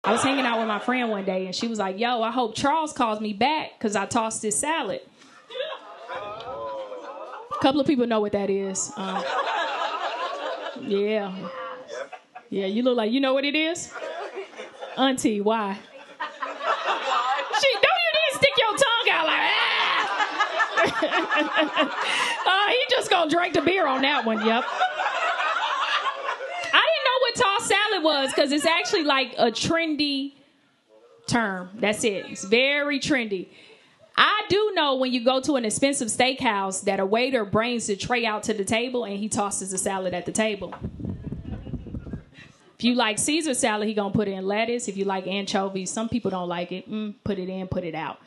I was hanging out with my friend one day, and she was like, yo, I hope Charles calls me back because I tossed this salad. A couple of people know what that is. Yeah. Yeah, you look like you know what it is? Auntie, why? Don't you need to stick your tongue out like, he just gonna drink the beer on that one, yep. I didn't know what tossed salad was because it's actually like a trendy term. That's it. It's very trendy. I do know when you go to an expensive steakhouse that a waiter brings the tray out to the table and he tosses the salad at the table. If you like Caesar salad, he gonna put in lettuce. If you like anchovies, some people don't like it. Put it in, put it out.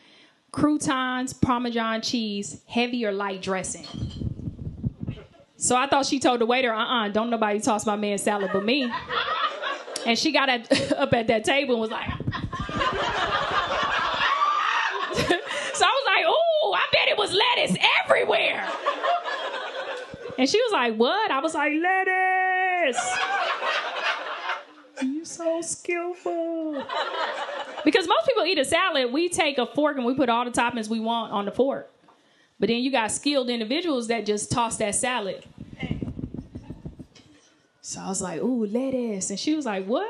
Croutons, Parmesan cheese, heavy or light dressing. So I thought she told the waiter, don't nobody toss my man's salad but me. And she got up at that table and was like... So I was like, ooh, I bet it was lettuce everywhere. And she was like, what? I was like, lettuce. You so skillful. Because most people eat a salad, we take a fork and we put all the toppings we want on the fork. But then you got skilled individuals that just toss that salad. So I was like, ooh, lettuce. And she was like, what?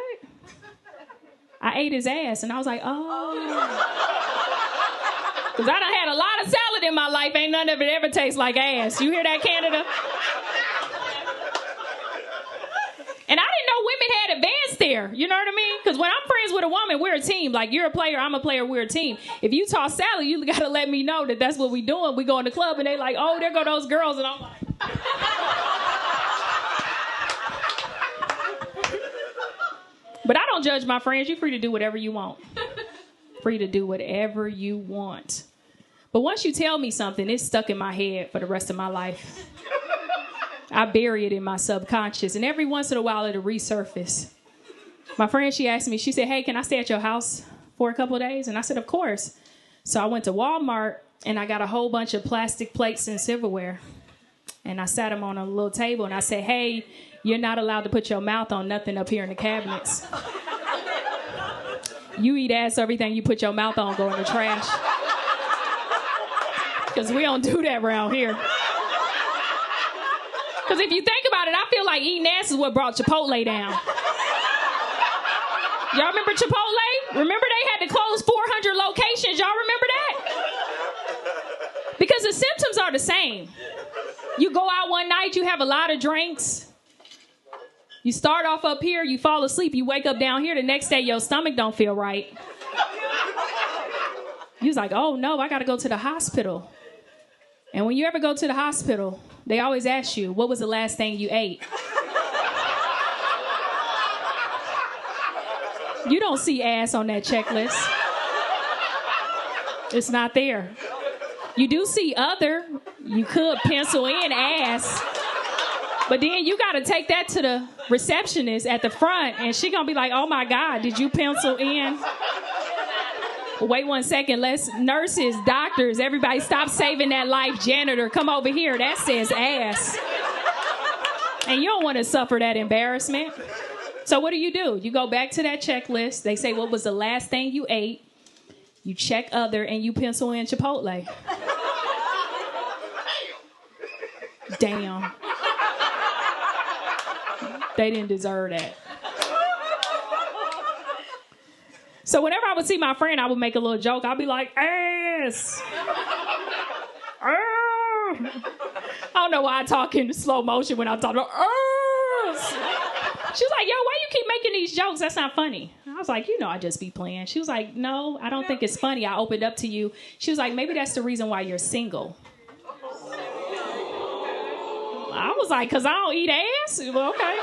I ate his ass. And I was like, oh. Because I done had a lot of salad in my life. Ain't none of it ever tastes like ass. You hear that, Canada? And I didn't know women had advanced there. You know what I mean? Because when I'm friends with a woman, we're a team. Like, you're a player, I'm a player, we're a team. If you toss salad, you got to let me know that that's what we doing. We go in the club, and they like, oh, there go those girls. And I'm like... But I don't judge my friends. You're free to do whatever you want. Free to do whatever you want. But once you tell me something, it's stuck in my head for the rest of my life. I bury it in my subconscious, and every once in a while it'll resurface. My friend, she asked me, she said, hey, can I stay at your house for a couple of days? And I said, of course. So I went to Walmart, and I got a whole bunch of plastic plates and silverware. And I sat them on a little table, and I said, hey, you're not allowed to put your mouth on nothing up here in the cabinets. You eat ass, everything you put your mouth on go in the trash. Because we don't do that around here. Because if you think about it, I feel like eating ass is what brought Chipotle down. Y'all remember Chipotle? Remember they had to close 400 locations. Y'all remember that? Because the symptoms are the same. You go out one night, you have a lot of drinks. You start off up here, you fall asleep, you wake up down here, the next day your stomach don't feel right. You was like, oh no, I gotta go to the hospital. And when you ever go to the hospital, they always ask you, what was the last thing you ate? You don't see ass on that checklist. It's not there. You do see other. You could pencil in ass. But then you got to take that to the receptionist at the front, and she going to be like, oh, my God, did you pencil in? Wait 1 second. Let's nurses, doctors, everybody stop saving that life. Janitor, come over here. That says ass. And you don't want to suffer that embarrassment. So what do? You go back to that checklist. They say, what was the last thing you ate? You check other, and you pencil in Chipotle. Damn. They didn't deserve that. So whenever I would see my friend, I would make a little joke. I'd be like, ass. I don't know why I talk in slow motion when I'm talking about ass. She was like, yo, why you keep making these jokes? That's not funny. I was like, I just be playing. She was like, no, I don't think it's funny. I opened up to you. She was like, maybe that's the reason why you're single. I was like, because I don't eat ass? Well, okay.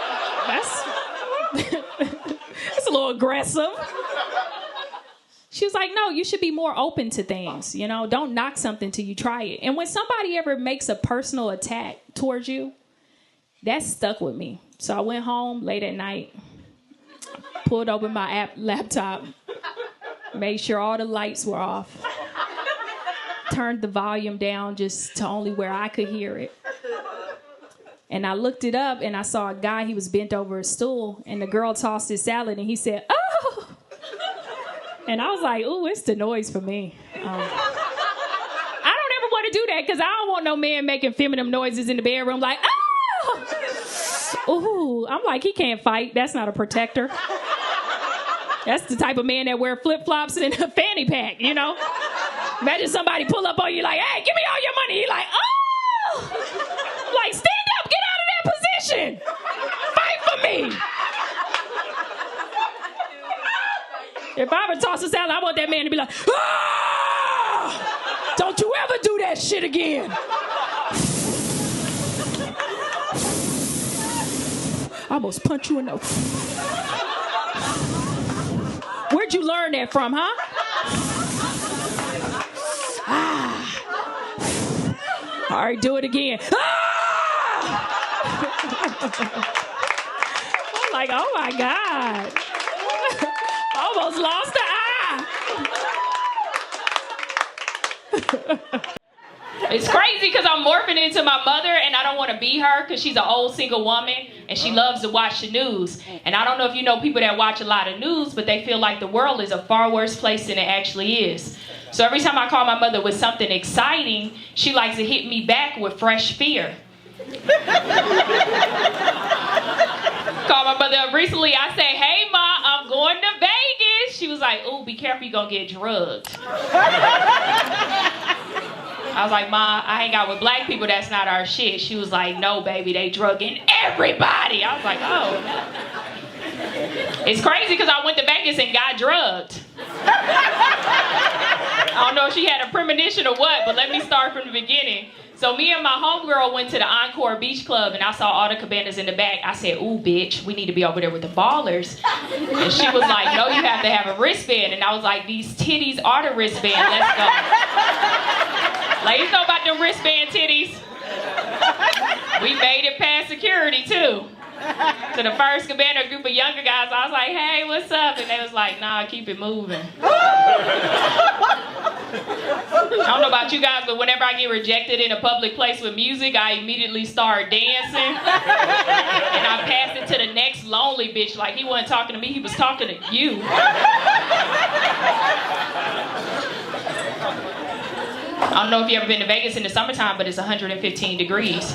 That's a little aggressive. She was like, no, you should be more open to things. Don't knock something till you try it. And when somebody ever makes a personal attack towards you, that stuck with me. So I went home late at night, pulled open my laptop, made sure all the lights were off, turned the volume down just to only where I could hear it. And I looked it up, and I saw a guy, he was bent over a stool, and the girl tossed his salad, and he said, oh! And I was like, ooh, it's the noise for me. I don't ever want to do that because I don't want no man making feminine noises in the bedroom like, oh! Ooh, I'm like, he can't fight. That's not a protector. That's the type of man that wear flip-flops and a fanny pack, you know? Imagine somebody pull up on you like, hey, give me all your money. You're like, oh! Like, stand up, get out of that position. Fight for me. If I ever toss a salad, I want that man to be like, ah! Don't you ever do that shit again. I almost punch you in the... Where'd you learn that from, huh? Ah. All right, do it again. Ah! I'm like, oh my God. Almost lost the eye. It's crazy because I'm morphing into my mother and I don't want to be her because she's an old single woman and she loves to watch the news. And I don't know if you know people that watch a lot of news, but they feel like the world is a far worse place than it actually is. So every time I call my mother with something exciting, she likes to hit me back with fresh fear. Called my mother up recently. I said, hey, Ma, I'm going to Vegas. She was like, ooh, be careful, you're going to get drugged. I was like, Ma, I hang out with black people. That's not our shit. She was like, no, baby, they drugging everybody. I was like, oh. It's crazy because I went to Vegas and got drugged. I don't know if she had a premonition or what, but let me start from the beginning. So me and my homegirl went to the Encore Beach Club and I saw all the cabanas in the back. I said, ooh, bitch, we need to be over there with the ballers. And she was like, no, you have to have a wristband. And I was like, these titties are the wristband. Let's go. Ladies know about them wristband titties. We made it past security too. To the first cabana, a group of younger guys, I was like, hey, what's up? And they was like, nah, keep it moving. I don't know about you guys, but whenever I get rejected in a public place with music, I immediately start dancing. And I pass it to the next lonely bitch. Like, he wasn't talking to me, he was talking to you. I don't know if you've ever been to Vegas in the summertime, but it's 115 degrees.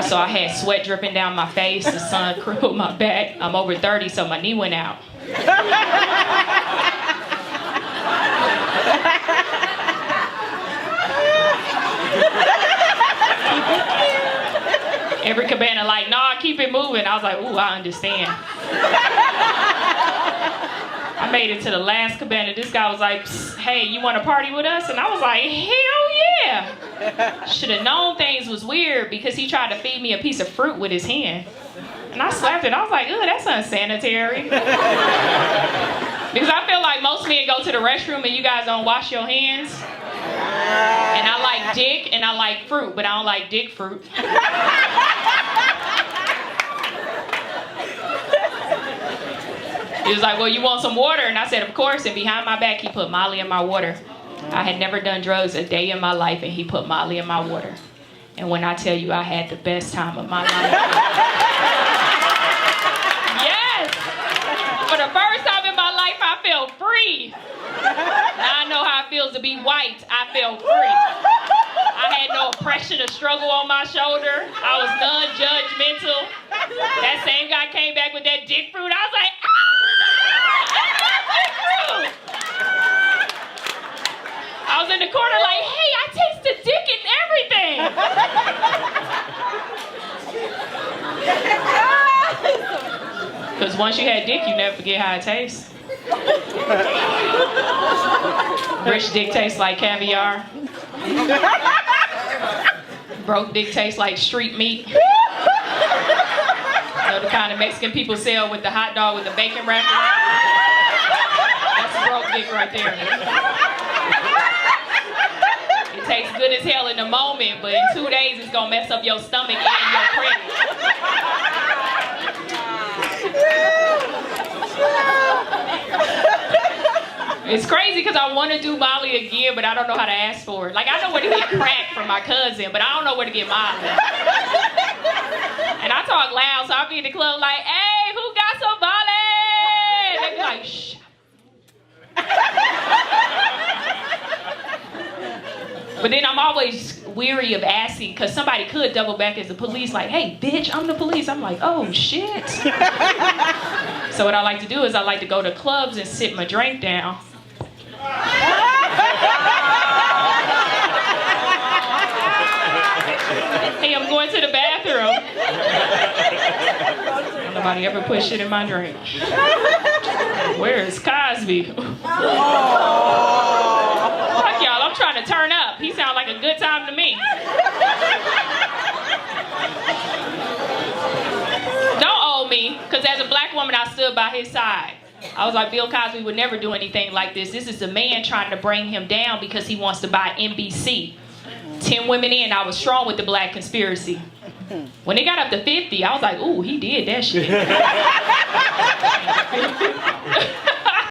So I had sweat dripping down my face, the sun crippled my back. I'm over 30, so my knee went out. Every cabana like, nah, keep it moving. I was like, ooh, I understand. I made it to the last cabana. This guy was like, hey, you want to party with us? And I was like, hell yeah. Should have known things was weird because he tried to feed me a piece of fruit with his hand. And I slapped it. I was like, ugh, that's unsanitary. Because I feel like most men go to the restroom and you guys don't wash your hands. And I like dick and I like fruit, but I don't like dick fruit. He was like, well, you want some water? And I said, of course. And behind my back, he put Molly in my water. I had never done drugs a day in my life, and he put Molly in my water. And when I tell you I had the best time of my life. Yes! For the first time in my life, I felt free. Now I know how it feels to be white. I felt free. I had no oppression or struggle on my shoulder. I was non-judgmental. That same guy came back with that dick fruit. I was like, ah! I was in the corner like, hey, I taste the dick and everything. Because once you had dick, you never forget how it tastes. Rich dick tastes like caviar. Broke dick tastes like street meat. You know, the kind of Mexican people sell with the hot dog with the bacon wrapper. That's a broke dick right there. It tastes good as hell in the moment, but in 2 days it's gonna mess up your stomach and your credit. It's crazy because I want to do Molly again, but I don't know how to ask for it. Like, I know where to get crack from my cousin, but I don't know where to get Molly. And I talk loud, so I'll be in the club like, hey, who got some Molly? They be like, shh. But then I'm always weary of asking, because somebody could double back as the police, like, hey, bitch, I'm the police. I'm like, oh, shit. So what I like to do is I like to go to clubs and sit my drink down. Hey, I'm going to the bathroom. Nobody ever put shit in my drink. Where is Cosby? Fuck y'all, I'm trying to turn up. He sounds like a good time to me. Don't owe me, because as a black woman, I stood by his side. I was like, Bill Cosby would never do anything like this. This is a man trying to bring him down because he wants to buy NBC. 10 women in, I was strong with the black conspiracy. When it got up to 50, I was like, ooh, he did that shit.